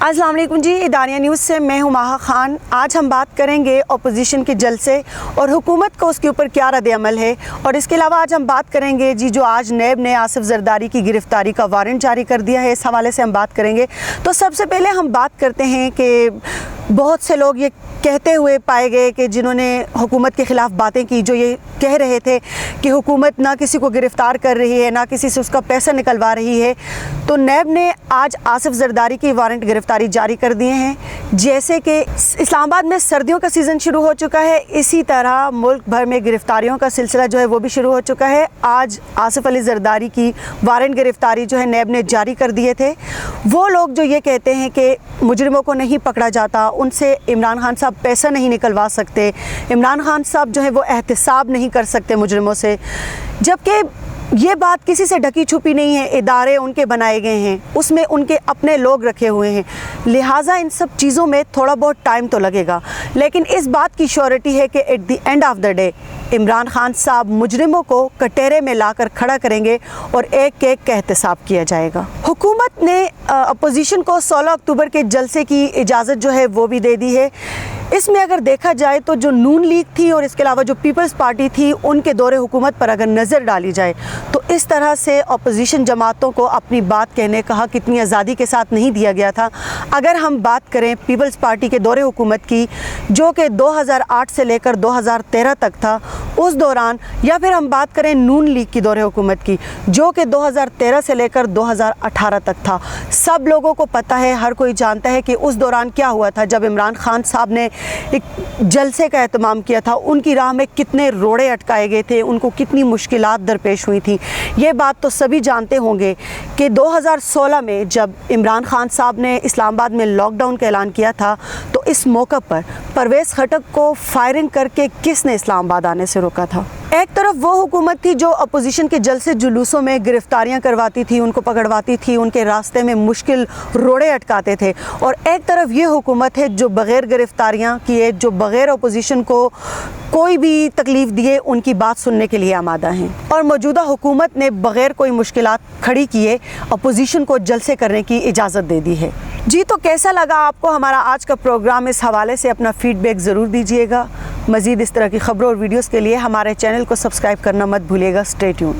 अस्सलाम वालेकुम जी, इदारिया न्यूज़ से मैं हूँ माहा खान। आज हम बात करेंगे अपोजिशन के जलसे और हुकूमत को उसके ऊपर क्या रद्द-ए-अमल है, और इसके अलावा आज हम बात करेंगे जी जो आज नैब ने आसिफ जरदारी की गिरफ़्तारी का वारंट जारी कर दिया है, इस हवाले से हम बात करेंगे। तो सबसे पहले हम बात करते हैं कि बहुत से लोग ये कहते हुए पाए गए कि जिन्होंने हुकूमत के ख़िलाफ़ बातें की, जो ये कह रहे थे कि हुकूमत ना किसी को गिरफ़्तार कर रही है, ना किसी से उसका पैसा निकलवा रही है। तो नैब ने आज आसिफ जरदारी की वारंट गिरफ़्तारी जारी कर दिए हैं। जैसे कि इस्लामाबाद में सर्दियों का सीज़न शुरू हो चुका है, इसी तरह मुल्क भर में गिरफ़्तारियों का सिलसिला जो है वो भी शुरू हो चुका है। आज आसिफ अली जरदारी की वारंट गिरफ़्तारी जो है नैब ने जारी कर दिए थे। वो लोग जो ये कहते हैं कि मुजरिमों को नहीं पकड़ा जाता, उनसे इमरान खान साहब पैसा नहीं निकलवा सकते, इमरान खान साहब जो है वो एहतसाब नहीं कर सकते मुजरिमों से, जबकि ये बात किसी से ढकी छुपी नहीं है। इदारे उनके बनाए गए हैं, उसमें उनके अपने लोग रखे हुए हैं, लिहाजा इन सब चीज़ों में थोड़ा बहुत टाइम तो लगेगा। लेकिन इस बात की श्योरिटी है कि at the end of the day Imran Khan साहब मुजरिमों को कटहरे में लाकर खड़ा करेंगे और एक एक का एहतसाब किया जाएगा। हुकूमत ने अपोजिशन को 16 अक्टूबर के जलसे की इजाज़त जो है वो भी दे दी है। इसमें अगर देखा जाए तो जो नून लीग थी और इसके अलावा जो पीपल्स पार्टी थी, उनके दौरे हुकूमत पर अगर नज़र डाली जाए तो इस तरह से अपोजिशन जमातों को अपनी बात कहने का हक़ इतनी आज़ादी के साथ नहीं दिया गया था। अगर हम बात करें पीपल्स पार्टी के दौरे हुकूमत की, जो कि 2008 से लेकर 2013 तक था, उस दौरान, या फिर हम बात करें नून लीग की दौरे हुकूमत की, जो कि 2013 से लेकर 2018 तक था, सब लोगों को पता है, हर कोई जानता है कि उस दौरान क्या हुआ था। जब इमरान खान साहब ने एक जलसे का एहतमाम किया था, उनकी राह में कितने रोड़े अटकाए गए थे, उनको कितनी मुश्किलात दरपेश हुई थी। ये बात तो सभी जानते होंगे कि 2016 में जब इमरान खान साहब ने इस्लामाबाद में लॉकडाउन का ऐलान किया था, तो इस मौका पर परवेज़ खटक को फायरिंग करके किसने इस्लामाबाद आने से रोका था। एक तरफ वो हुकूमत थी जो अपोजिशन के जलसे जुलूसों में गिरफ्तारियां करवाती थी, उनको पकड़वाती थी, उनके रास्ते में मुश्किल रोड़े अटकाते थे, और एक तरफ ये हुकूमत है जो बग़ैर गिरफ्तारियां किए, जो बग़ैर अपोजिशन को कोई भी तकलीफ़ दिए उनकी बात सुनने के लिए आमादा हैं। और मौजूदा हुकूमत ने बग़ैर कोई मुश्किलात खड़ी किए अपोजिशन को जलसे करने की इजाज़त दे दी है। जी, तो कैसा लगा आपको हमारा आज का प्रोग्राम? इस हवाले से अपना फ़ीडबैक ज़रूर दीजिएगा। मज़ीद इस तरह की ख़बरों और वीडियोज़ के लिए हमारे चैनल को सब्सक्राइब करना मत भूलिएगा। Stay tuned.